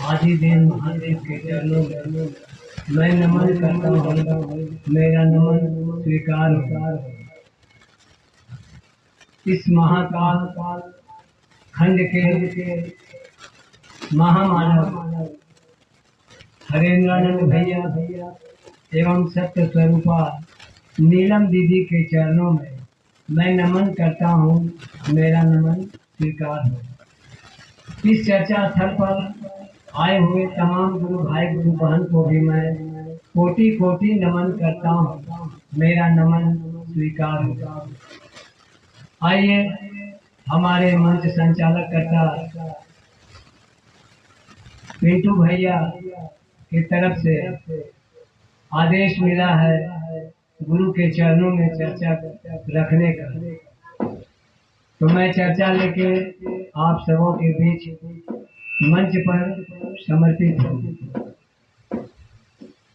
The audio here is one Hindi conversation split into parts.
आदि देव महादेव के चरणों में मैं नमन करता हूँ। मेरा नमन स्वीकार हो। इस महाकाल खंड के महामानव हरेंद्रानंद भैया एवं सत्य स्वरूपा नीलम दीदी के चरणों में मैं नमन करता हूँ। मेरा नमन स्वीकार हो। इस चर्चा स्थल पर आए हुए तमाम गुरु भाई गुरु बहन को भी मैं कोटि कोटि नमन करता हूँ। मेरा नमन स्वीकार हो। आइए हमारे मंच संचालक करता पिंटू भैया की तरफ से आदेश मिला है गुरु के चरणों में चर्चा रखने का, तो मैं चर्चा लेके आप सबों के बीच मंच पर समर्पित हूँ।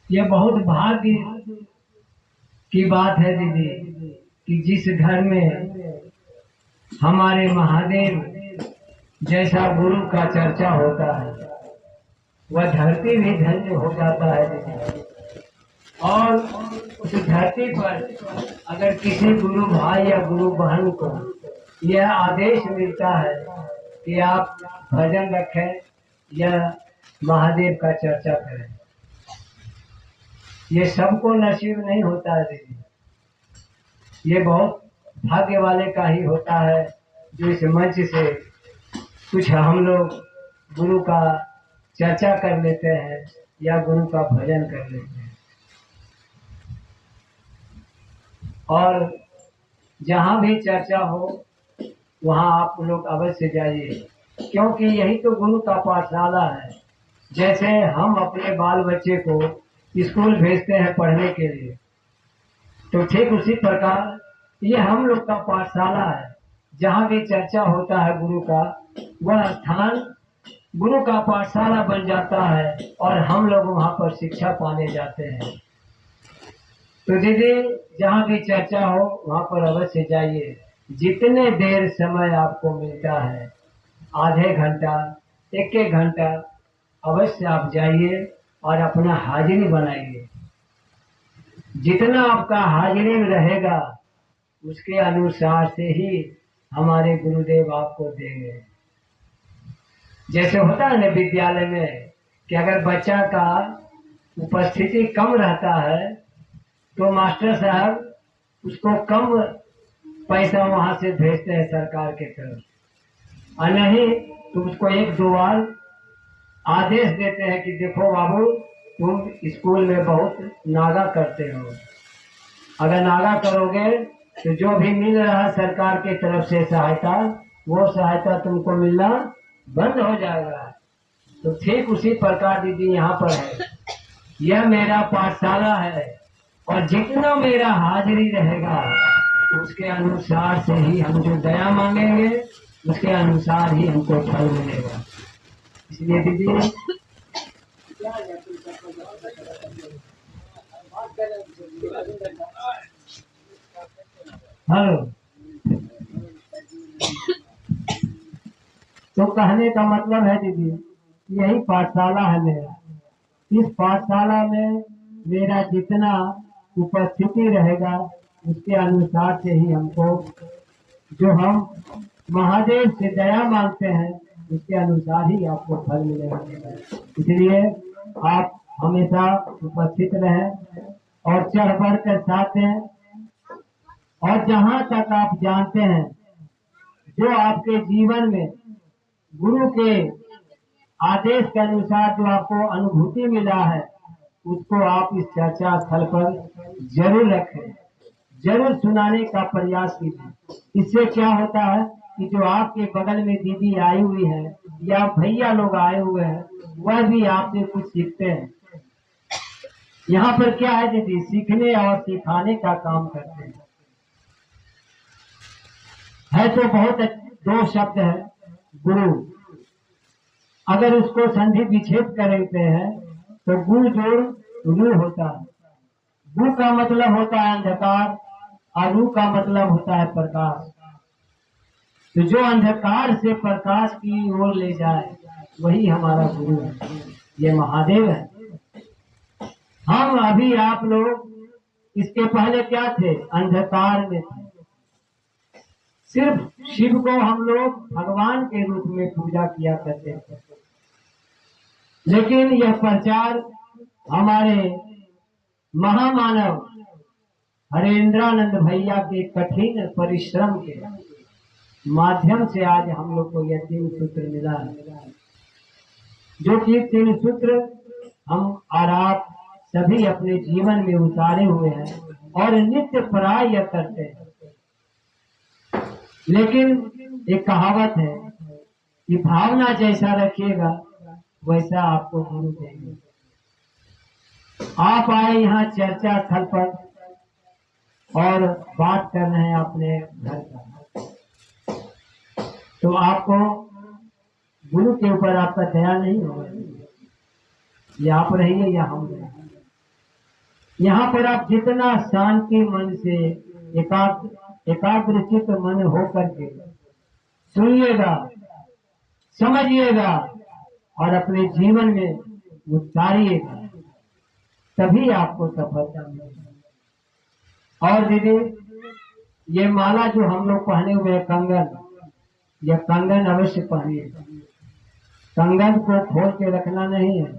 यह बहुत भाग्य की बात है दीदी कि जिस घर में हमारे महादेव जैसा गुरु का चर्चा होता है वह धरती भी धन्य हो जाता है दीदी। और उस धरती पर अगर किसी गुरु भाई या गुरु बहन को यह आदेश मिलता है कि आप भजन रखें या महादेव का चर्चा करें, ये सबको नसीब नहीं होता है दीदी। ये बहुत भाग्य वाले का ही होता है जो इस मंच से कुछ हम लोग गुरु का चर्चा कर लेते हैं या गुरु का भजन कर लेते हैं। और जहाँ भी चर्चा हो वहाँ आप लोग अवश्य जाइए, क्योंकि यही तो गुरु का पाठशाला है। जैसे हम अपने बाल बच्चे को स्कूल भेजते हैं पढ़ने के लिए, तो ठीक उसी प्रकार ये हम लोग का पाठशाला है। जहाँ भी चर्चा होता है गुरु का, वह स्थान गुरु का पाठशाला बन जाता है और हम लोग वहाँ पर शिक्षा पाने जाते हैं। तो दीदी जहाँ भी चर्चा हो वहाँ पर अवश्य जाइए। जितने देर समय आपको मिलता है, आधे घंटा एक घंटा, अवश्य आप जाइए और अपना हाजिरी बनाइए। जितना आपका हाजिरी रहेगा उसके अनुसार से ही हमारे गुरुदेव आपको देंगे। जैसे होता है ना विद्यालय में कि अगर बच्चा का उपस्थिति कम रहता है तो मास्टर साहब उसको कम पैसा वहां से भेजते हैं सरकार के तरफ, और नहीं तो उसको एक दो बार आदेश देते हैं कि देखो बाबू तुम स्कूल में बहुत नागा करते हो, अगर नागा करोगे तो जो भी मिल रहा है सरकार की तरफ से सहायता, वो सहायता तुमको मिलना बंद हो जाएगा। तो ठीक उसी प्रकार दीदी यहाँ पर है। यह मेरा पाठशाला है और जितना मेरा हाजिरी रहेगा उसके अनुसार से ही हम जो दया मांगेंगे उसके अनुसार ही हमको फल मिलेगा। इसलिए दीदी हेलो, तो कहने का मतलब है दीदी यही पाठशाला है मेरा। इस पाठशाला में मेरा जितना उपस्थिति रहेगा उसके अनुसार से ही हमको जो हम महादेव से दया मांगते हैं उसके अनुसार ही आपको फल मिलेगा। इसलिए आप हमेशा उपस्थित रहें और चढ़ बढ़ कर साथ दें। और जहाँ तक आप जानते हैं जो आपके जीवन में गुरु के आदेश के अनुसार जो आपको अनुभूति मिला है उसको आप इस चर्चा स्थल पर जरूर रखें, जरूर सुनाने का प्रयास कीजिए। इससे क्या होता है कि जो आपके बगल में दीदी आई हुई है या भैया लोग आए हुए हैं वह भी आपसे कुछ सीखते हैं। यहाँ पर क्या है दीदी, सीखने और सिखाने का काम करते हैं। है तो बहुत दो शब्द है गुरु, अगर उसको संधि विच्छेद करते हैं तो गु जोड़ रू होता है। गु का मतलब होता है अंधकार और रू का मतलब होता है प्रकाश। तो जो अंधकार से प्रकाश की ओर ले जाए वही हमारा गुरु है, ये महादेव है। हम अभी आप लोग इसके पहले क्या थे? अंधकार में थे। सिर्फ शिव को हम लोग भगवान के रूप में पूजा किया करते थे। लेकिन यह प्रचार हमारे महामानव हरेंद्रानंद भैया के कठिन परिश्रम के माध्यम से आज हम लोग को यह 3 सूत्र मिला है, जो कि 3 सूत्र हम और आप सभी अपने जीवन में उतारे हुए हैं और नित्य प्राय यह करते हैं। लेकिन एक कहावत है कि भावना जैसा रखिएगा वैसा आपको गुरु देंगे। आप आए यहाँ चर्चा स्थल पर और बात कर रहे हैं अपने घर का, तो आपको गुरु के ऊपर आपका दया नहीं होगा। या आप रहिए या हम रहिए, यहाँ पर आप जितना शांति मन से एकाग्रचित मन हो करके सुनिएगा, समझिएगा और अपने जीवन में उतारिएगा, तभी आपको सफलता मिलेगी। और दीदी, ये माला जो हम लोग पहने हुए हैं कंगन, यह कंगन अवश्य पहनिए। कंगन को खोल के रखना नहीं है,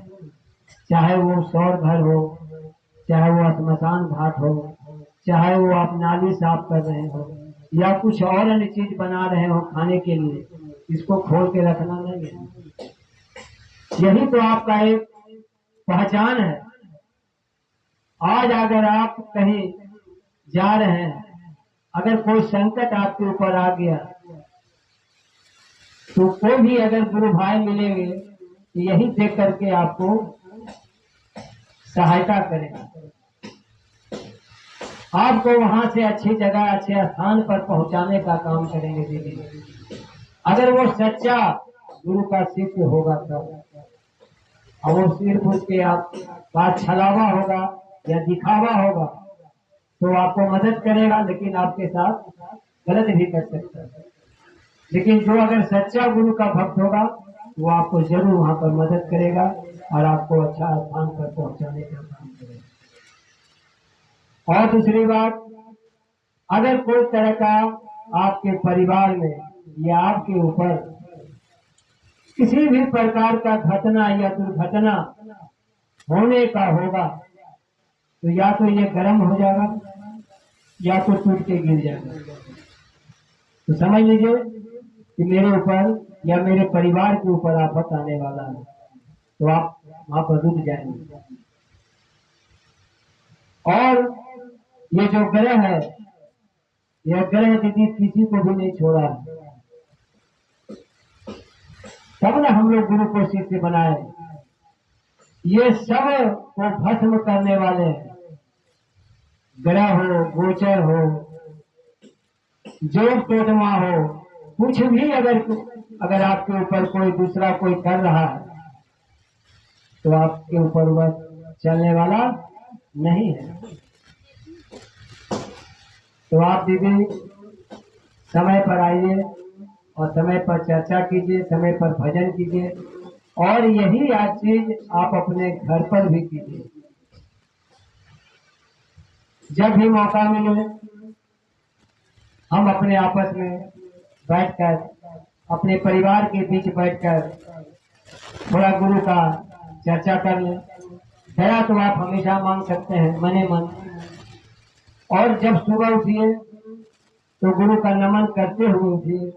चाहे वो सौर घर हो, चाहे वो श्मशान घाट हो, चाहे वो आप नाली साफ कर रहे हो या कुछ और अन्य चीज बना रहे हो खाने के लिए, इसको खोल के रखना नहीं है। यही तो आपका एक पहचान है। आज अगर आप कहीं जा रहे हैं, अगर कोई संकट आपके ऊपर आ गया, तो कोई भी अगर गुरु भाई मिलेंगे तो यही देख करके आपको सहायता करेगा, आपको वहां से अच्छी जगह अच्छे स्थान पर पहुंचाने का काम करेंगे दीदी। अगर वो सच्चा गुरु का शिष्य होगा तब, और वो सिर्फ उसके आप बात छलावा होगा या दिखावा होगा तो आपको मदद करेगा, लेकिन आपके साथ गलत भी कर सकता है। लेकिन जो अगर सच्चा गुरु का भक्त होगा वो आपको जरूर वहां पर मदद करेगा और आपको अच्छा स्थान पर पहुंचाने का काम करेगा। और दूसरी बात, अगर कोई तरह का आपके परिवार में या आपके ऊपर किसी भी प्रकार का घटना या दुर्घटना होने का होगा, तो या तो ये गर्म हो जाएगा या तो टूट के गिर जाएगा। तो समझ लीजिए कि मेरे ऊपर या मेरे परिवार के ऊपर आफत आने वाला है, तो आप वहां पर रुक जाएंगे। और ये जो ग्रह है, यह ग्रह दीदी किसी को भी नहीं छोड़ा है। तब ना हम लोग गुरु को शिष्य बनाए। ये सब को भस्म करने वाले हैं। ग्रह हो, गोचर हो, जोग टोटमा हो, कुछ भी अगर आपके ऊपर कोई दूसरा कोई कर रहा है तो आपके ऊपर वह चलने वाला नहीं है। तो आप दीदी समय पर आइए और समय पर चर्चा कीजिए, समय पर भजन कीजिए, और यही आज चीज आप अपने घर पर भी कीजिए। जब भी मौका मिले हम अपने आपस में बैठकर, अपने परिवार के बीच बैठकर थोड़ा गुरु का चर्चा कर लें। दया तो आप हमेशा मांग सकते हैं मने मन, और जब सुबह उठिए तो गुरु का नमन करते हुए उठिए,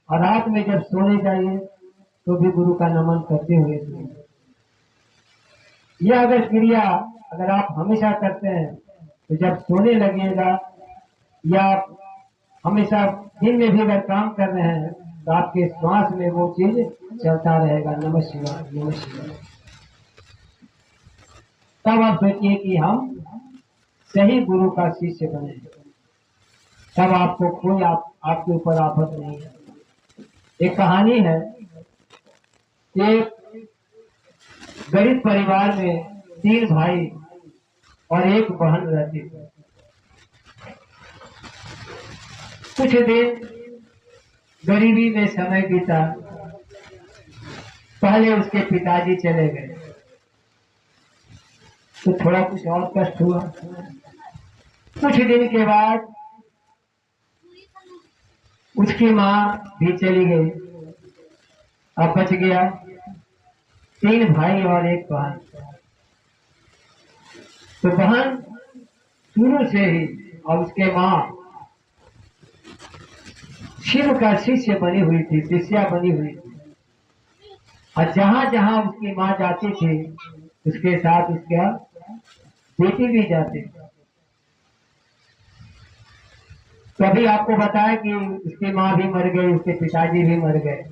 और रात में जब सोने जाइए तो भी गुरु का नमन करते हुए सोइए। यह अगर क्रिया अगर आप हमेशा करते हैं तो जब सोने लगेगा या हमेशा दिन में भी अगर काम कर रहे हैं तो आपके श्वास में वो चीज चलता रहेगा। नमः शिवाय, नमः शिवाय। तब आप सोचिए कि हम सही गुरु का शिष्य बने, तब आपको कोई आपके ऊपर आफत नहीं है। एक कहानी है, एक गरीब परिवार में 3 भाई और 1 बहन रहती थी। कुछ दिन गरीबी में समय बीता। पहले उसके पिताजी चले गए तो थोड़ा कुछ और कष्ट हुआ। कुछ दिन के बाद उसकी माँ भी चली गई। अब बच गया 3 भाई और 1 बहन। तो बहन शुरू से ही और उसके माँ शिव का शिष्य बनी हुई थी, शिष्या बनी हुई थी। और जहां जहां उसकी माँ जाती थी उसके साथ उसका बेटी भी जाती थी। कभी आपको बताया कि उसकी माँ भी मर गई, उसके पिताजी भी मर गए।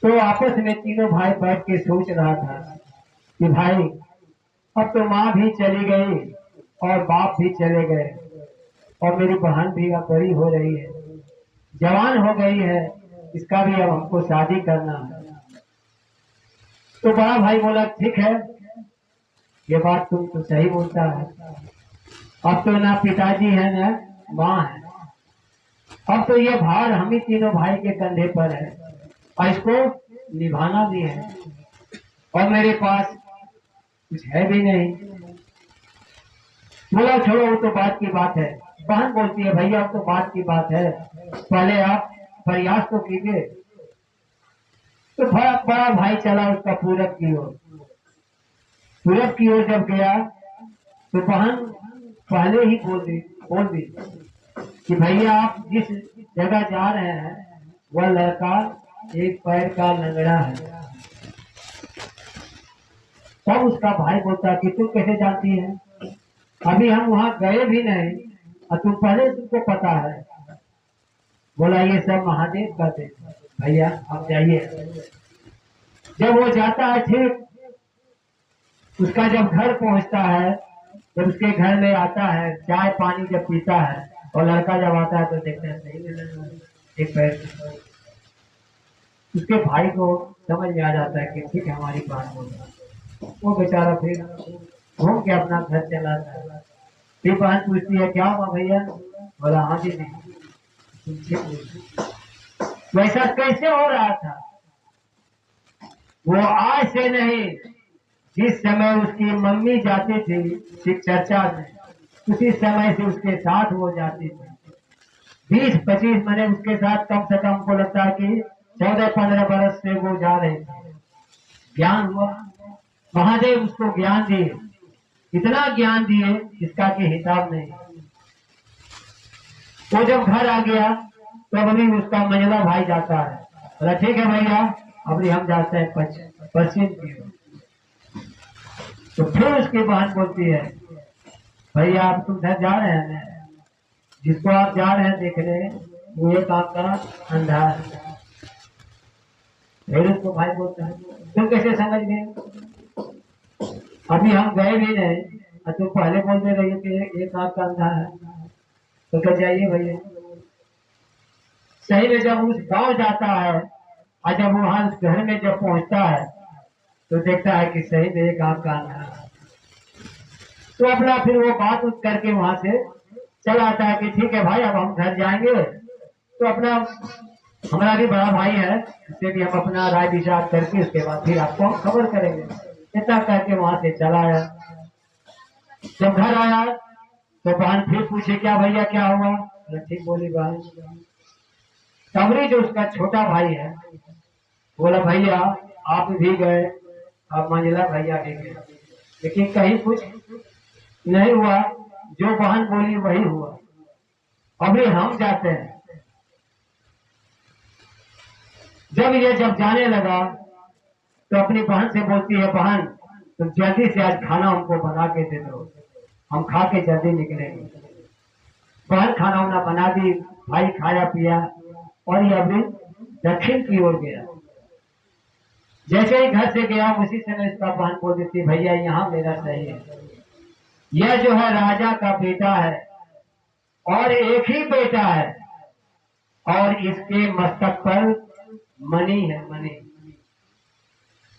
तो आपस में तीनों भाई बैठ के सोच रहा था कि भाई अब तो माँ भी चली गई और बाप भी चले गए और मेरी बहन भी अब बड़ी हो रही है, जवान हो गई है, इसका भी अब हमको शादी करना है। तो बड़ा भाई बोला ठीक है, ये बात तुम तो सही बोलता है। अब तो ना पिताजी है ना माँ है, अब तो ये भार हम ही तीनों भाई के कंधे पर है और इसको निभाना भी है और मेरे पास कुछ है भी नहीं। बोला छोड़ो, वो तो बात की बात है। बहन बोलती है भैया वो तो बात की बात है, पहले आप प्रयास तो कीजिए। तो बड़ा भाई चला उसका पूरब की ओर। पूरब की ओर जब गया तो बहन पहले ही बोल दी कि भैया आप जिस जगह जा रहे हैं वह लड़का 1 पैर का लंगड़ा है। तब उसका भाई बोलता कि तुम कैसे जानती है, अभी हम वहां गए भी नहीं और तुम पहले तुमको पता है। बोला ये सब महादेव का देश है, भैया आप जाइए। जब वो जाता है ठीक उसका जब घर पहुंचता है, जब उसके घर में आता है, चाय पानी जब पीता है और लड़का जब आता है तो देखता है सही में 1 पैर। उसके भाई को समझ में आ जाता है कि ठीक है हमारी बात हो गई। वो बेचारा फिर घूम के अपना घर चला जाता है। फिर बहन पूछती है क्या हुआ भैया, बोला हाँ जी वैसा कैसे हो रहा था। वो आज से नहीं, जिस समय उसकी मम्मी जाती थी शिव चर्चा में उसी समय से उसके साथ वो जाती थी। 20-25 महीने उसके साथ कम से कम को लगता है कि 14-15 बरस से वो जा रहे थे। ज्ञान हुआ, महादेव उसको ज्ञान दिए, इतना ज्ञान दिए जिसका कि हिसाब नहीं। वो जब घर आ गया तब अभी उसका मंझला भाई जाता है, बोला ठीक है भैया अभी हम जाते हैं पश्चिम की ओर। तो फिर उसकी बहन बोलती है भैया आप तुम घर जा रहे हैं, जिसको आप जा रहे हैं देखने वो एक आपका अंधा है। फिर उसको भाई बोलता है तुम कैसे समझ गए, अभी हम गए भी नहीं और तुम पहले बोलते रहिए कि एक आपका अंधा है। तो क्या जाइए भैया। सही में जब उस गांव जाता है और जब वहां उस घर में जब पहुंचता है तो देखता है कि सही में एक आपका अंधा है। तो अपना फिर वो बात करके वहां से चला आता है कि ठीक है भाई अब हम घर जाएंगे। तो अपना हमारा भी बड़ा भाई है, उससे भी हम अपना राय विचार करके उसके बाद फिर आपको हम खबर करेंगे। इतना करके वहां से चला आया। जब घर आया तो बहन फिर पूछे क्या भैया क्या हुआ, ठीक बोली बहन। तबरी जो उसका छोटा भाई है बोला भैया आप भी गए आप मंजिला भैया भी गए, लेकिन कहीं कुछ नहीं हुआ, जो बहन बोली वही हुआ। अभी हम जाते हैं। जब जाने लगा तो अपनी बहन से बोलती है बहन तुम जल्दी से आज खाना हमको बना के दे दो, हम खा के जल्दी निकलेंगे। बहन खाना वाना बना दी, भाई खाया पिया और ये अभी दक्षिण की ओर गया। जैसे ही घर से गया उसी समय इसका बहन बोल देती भैया यहाँ मेरा सही है, यह जो है राजा का बेटा है और एक ही बेटा है और इसके मस्तक पर मणि है, मणि,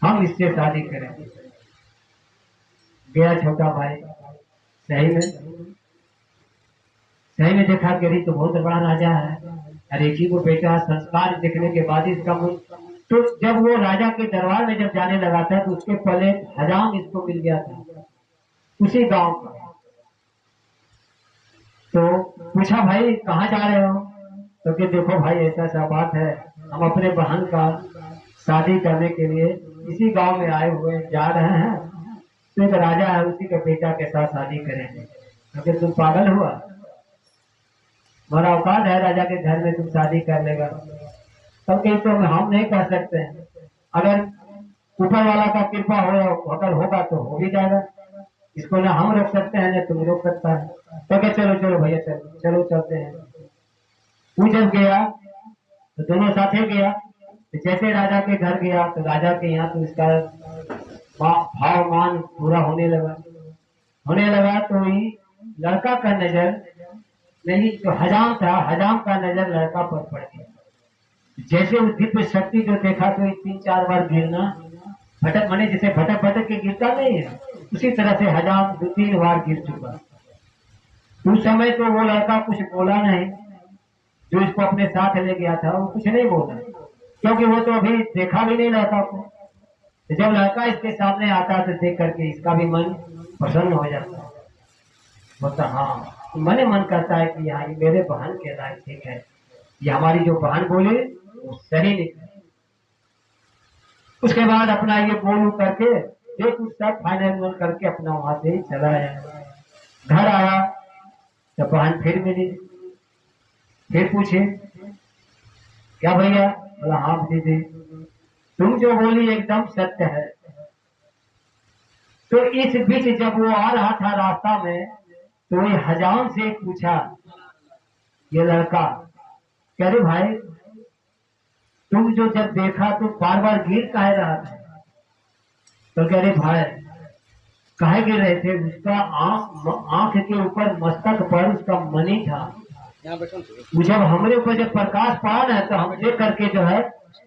हम इससे शादी करेंगे। गया छोटा भाई, सही में देखा कि तो बहुत बड़ा राजा है और एक ही को बेटा, संस्कार देखने के बाद ही इसका मुंह तो जब वो राजा के दरबार में जब जाने लगा था तो उसके पहले हजाम इसको मिल गया था उसी गांव का। तो पूछा भाई कहाँ जा रहे हो? तो कि देखो भाई ऐसा ऐसा बात है, हम अपने बहन का शादी करने के लिए इसी गांव में आए हुए जा रहे हैं, तो एक राजा है उसी के बेटा के साथ शादी करेंगे। तो तुम पागल हुआ? हमारा औकात है राजा के घर में तुम शादी कर लेगा? तब कहीं तो हम नहीं कर सकते हैं, अगर ऊपर वाला का कृपा हो अगर होगा तो हो भी जाएगा, इसको ना हम रोक सकते हैं ना तुम रोक सकता है। तो क्या चलो चलो भैया चलो चलो चलते हैं। वो जब गया तो दोनों साथे गया। तो जैसे राजा के घर गया तो राजा के यहाँ तो इसका भाव मान पूरा होने लगा तो ही लड़का का नजर नहीं, जो हजाम था हजाम का नजर लड़का पर पड़ गया। जैसे उस दिव्य शक्ति जो देखा तो 3-4 बार गिरना, भटक मने जैसे भटक भटक के गिरता नहीं है, उसी तरह से हजाम 2-3 बार गिर चुका। उस समय तो वो लड़का कुछ बोला नहीं, जो इसको अपने साथ ले गया था वो कुछ नहीं बोला, क्योंकि वो तो अभी देखा भी नहीं लड़का को। तो जब लड़का इसके सामने आता तो देख करके इसका भी मन प्रसन्न हो जाता, बोलता हाँ मने मन करता है कि हाँ ये मेरे बहन के लायक ठीक है, ये हमारी जो बहन बोले वो सही निकले। उसके बाद अपना ये बोल करके एक कुछ सब फाइनल करके अपना वहां से चला आया। घर आया तो बहन फिर मिली, फिर पूछे क्या भैया? बोला हाँ दीदी तुम जो बोली एकदम सत्य है। तो इस बीच जब वो आ रहा था रास्ता में तो ये हजाम से पूछा ये लड़का, कह रहे भाई तुम जो जब देखा तो बार बार गिर काहे रहा था? तो कह रहे भाई काहे गिर रहे थे? उसका आंख के ऊपर मस्तक पर उसका मणि था, जब हमारे ऊपर जब प्रकाश पड़ा ना तो हम देख करके जो है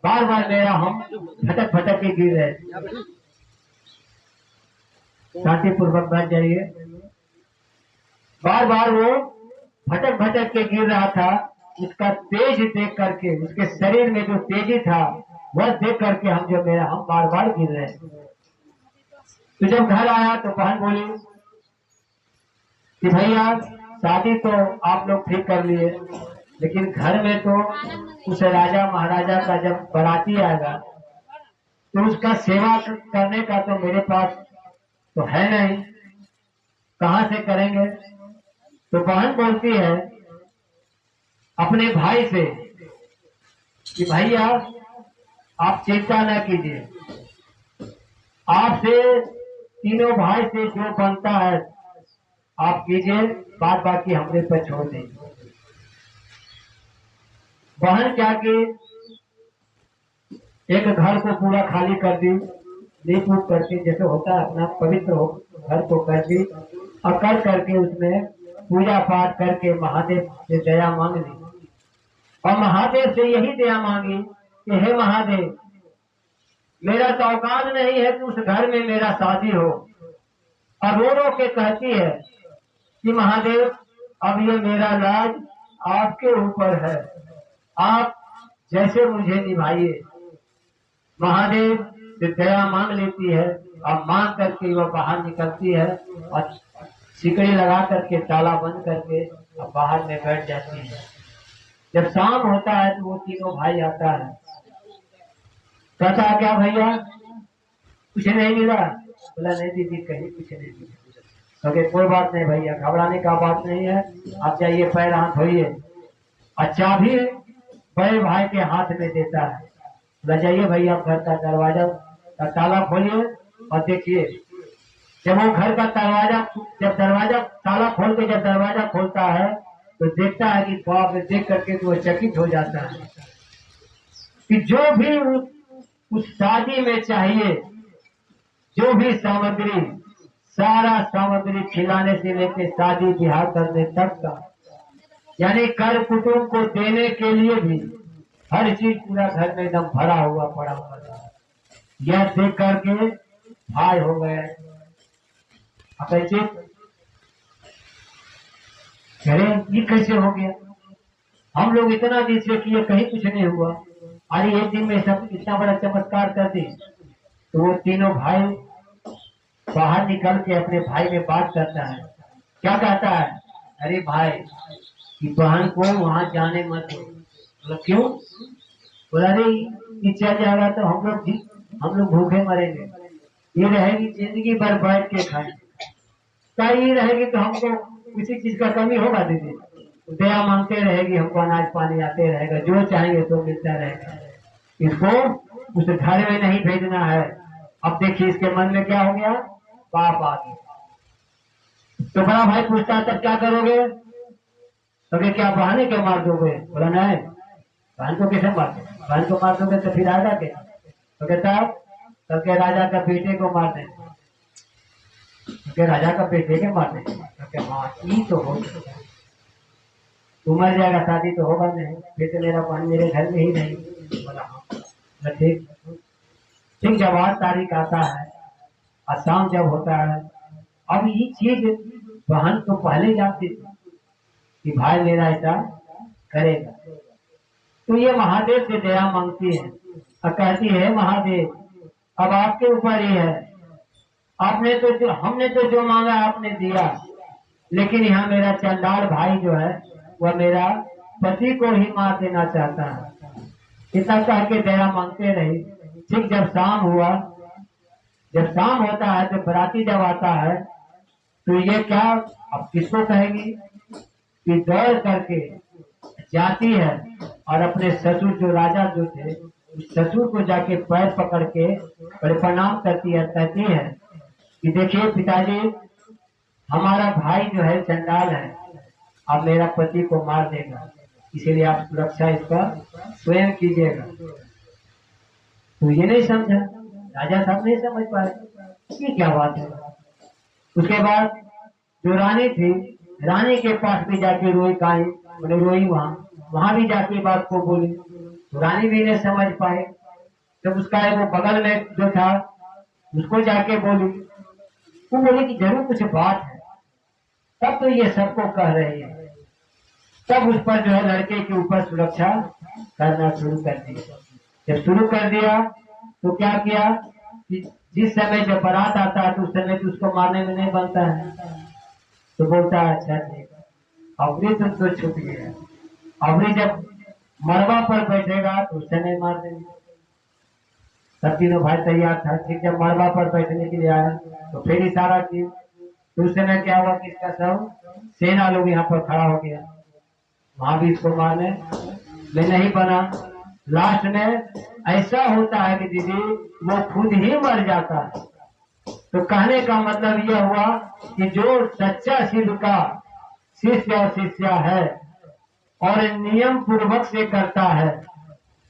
बार बार मेरा हम भटक भटक के गिर रहे थे। शांति पूर्वक बैठ जाइए। बार बार वो भटक भटक के गिर रहा था, उसका तेज देख करके उसके शरीर में जो तेजी था वह देख करके हम बार बार गिर रहे थे। तो जब घर आया तो बहन बोली कि भैया शादी तो आप लोग ठीक कर लिए, लेकिन घर में तो उस राजा महाराजा का जब बाराती आएगा तो उसका सेवा करने का तो मेरे पास तो है नहीं, कहाँ से करेंगे? तो बहन बोलती है अपने भाई से कि भैया आप चिंता न कीजिए, आपसे तीनों भाई से जो बनता है आप कीजिए, बात बाकी हमने पर छोड़ दीजिए। बहन क्या की एक घर को पूरा खाली कर दी, लीप उप करके जैसे होता है अपना पवित्र हो घर को कर दी, और कर करके उसमें पूजा पाठ करके महादेव से दया मांग ली। और महादेव से यही दया मांगी कि हे महादेव मेरा तो औकात नहीं है कि उस घर में मेरा शादी हो। और रो रो के कहती है कि महादेव अब ये मेरा लाज आपके ऊपर है, आप जैसे मुझे निभाइए। महादेव से दया मांग लेती है और मांग करके वह बाहर निकलती है और सिकड़ी लगा करके ताला बंद करके और बाहर में बैठ जाती है। जब शाम होता है तो वो तीनों भाई आता है, कहता है क्या भैया कुछ नहीं मिला? बोला नहीं दीदी कहीं कुछ नहीं मिला। तो कोई बात नहीं भैया, घबराने का बात नहीं है, आप जाइए पैर हाथ धोइए। अच्छा भी बड़े भाई के हाथ में देता है, बोला जाइए भैया घर का दरवाजा का ताला खोलिए और देखिए। जब वो घर का दरवाजा ताला खोल के जब दरवाजा खोलता है तो देखता है कि बाप देख करके तो वो चकित हो जाता है कि जो भी उस शादी में चाहिए, जो भी सामग्री, सारा सामग्री खिलाने से लेके शादी ब्याह करने तक का, यानी कर कुटुंब को देने के लिए भी हर चीज पूरा घर में एकदम भरा हुआ पड़ा हुआ था। यह देख करके भाई हो गए अरे ये कैसे हो गया? हम लोग इतना दिन से किए कहीं कुछ नहीं हुआ, अरे एक दिन में सब इतना बड़ा चमत्कार कर दी। तो वो तीनों भाई बाहर निकल के अपने भाई में बात करता है। क्या कहता है? अरे भाई कि बहन को वहां जाने मत दो। बोला क्यों? बोला अरे ये चल जाएगा तो हम लोग भूखे मरेंगे। ये रहेगी जिंदगी भर बैठ के खाएंगे। क्या ये रहेगी तो हमको किसी चीज का कमी होगा दीदी? दया मांगते रहेगी, हमको अनाज पानी आते रहेगा, जो चाहेंगे तो मिलता रहेगा। इसको उस घर में नहीं भेजना है। अब देखिए इसके मन में क्या हो गया, पाप आ गया। तो बड़ा भाई पूछता है तब क्या करोगे? तो क्या बहाने क्यों मार दोगे? बोला नहीं, बहन को कैसे मार दो? बहन को मार दोगे तो फिर आएगा क्या? तो कहता तब के राजा का बेटे को मार देंगे। तो राजा का बेटे के मार देंगे? तो हाँ ये तो हो सकता है। तू मर जाएगा, शादी तो होगा नहीं, फिर तो मेरा बहन मेरे घर में ही नहीं। बोला हाँ ठीक। ठीक जब 8 तारीख आता है और शाम जब होता है, अब ये चीज बहन तो पहले जानती थी कि भाई मेरा ऐसा करेगा। तो ये महादेव से दया मांगती है और कहती है महादेव अब आपके ऊपर ही है। हमने तो जो मांगा आपने दिया, लेकिन यहाँ मेरा चंडाल भाई जो है वह मेरा पति को ही मार देना चाहता है। इतना कह के दया मांगते रही। ठीक जब शाम होता है तो बराती जब आता है तो ये क्या अब किसको कहेगी कि दौड़ करके जाती है और अपने ससुर जो राजा जो थे उस ससुर को जाके पैर पकड़ के बड़े प्रणाम करती है। कहती है कि देखिए पिताजी, हमारा भाई जो है चंडाल है, अब मेरा पति को मार देगा, इसीलिए आप सुरक्षा इसका स्वयं कीजिएगा। तो ये नहीं समझा, राजा साहब नहीं समझ पाए ये क्या बात है। उसके बाद जो रानी थी, रानी के पास भी जाके रोई, काई बोले रोई, वहां भी जाके बात को बोली। तो रानी भी नहीं समझ पाए। जब उसका वो बगल में जो था उसको जाके बोली, वो बोले कि जरूर कुछ बात है। तब तो ये सबको कह रहे हैं। तब उस पर जो है लड़के के ऊपर सुरक्षा करना शुरू कर दी। जब शुरू कर दिया तो क्या किया कि जिस समय जब बारात आता है तो उस समय तो उसको मारने में नहीं बनता है। तो बोलता है अच्छा ठीक, अवरी तो छूट गया, अवरी जब मरवा पर बैठेगा तो उस समय मार देंगे। सब तीनों भाई तैयार था। ठीक जब मरवा पर बैठने के लिए आया तो फिर इशारा की। तो उस समय क्या हुआ कि इसका सब सेना लोग यहाँ पर खड़ा हो गया, वहां भी इसको मारने में नहीं बना। लास्ट में ऐसा होता है कि दीदी वो खुद ही मर जाता है। तो कहने का मतलब यह हुआ कि जो सच्चा शिव का शिष्य और शिष्या है और नियम पूर्वक से करता है,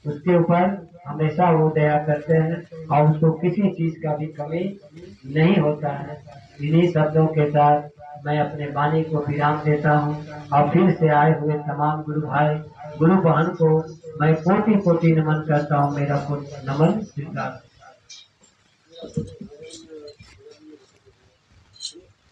उसके ऊपर हमेशा वो दया करते हैं और उसको किसी चीज का भी कमी नहीं होता है। इन्हीं शब्दों के साथ मैं अपने वाणी को विराम देता हूँ और फिर से आए हुए तमाम गुरु भाई गुरु बहन को मैं कोटि कोटि नमन करता हूँ। मेरा नमन स्वीकार।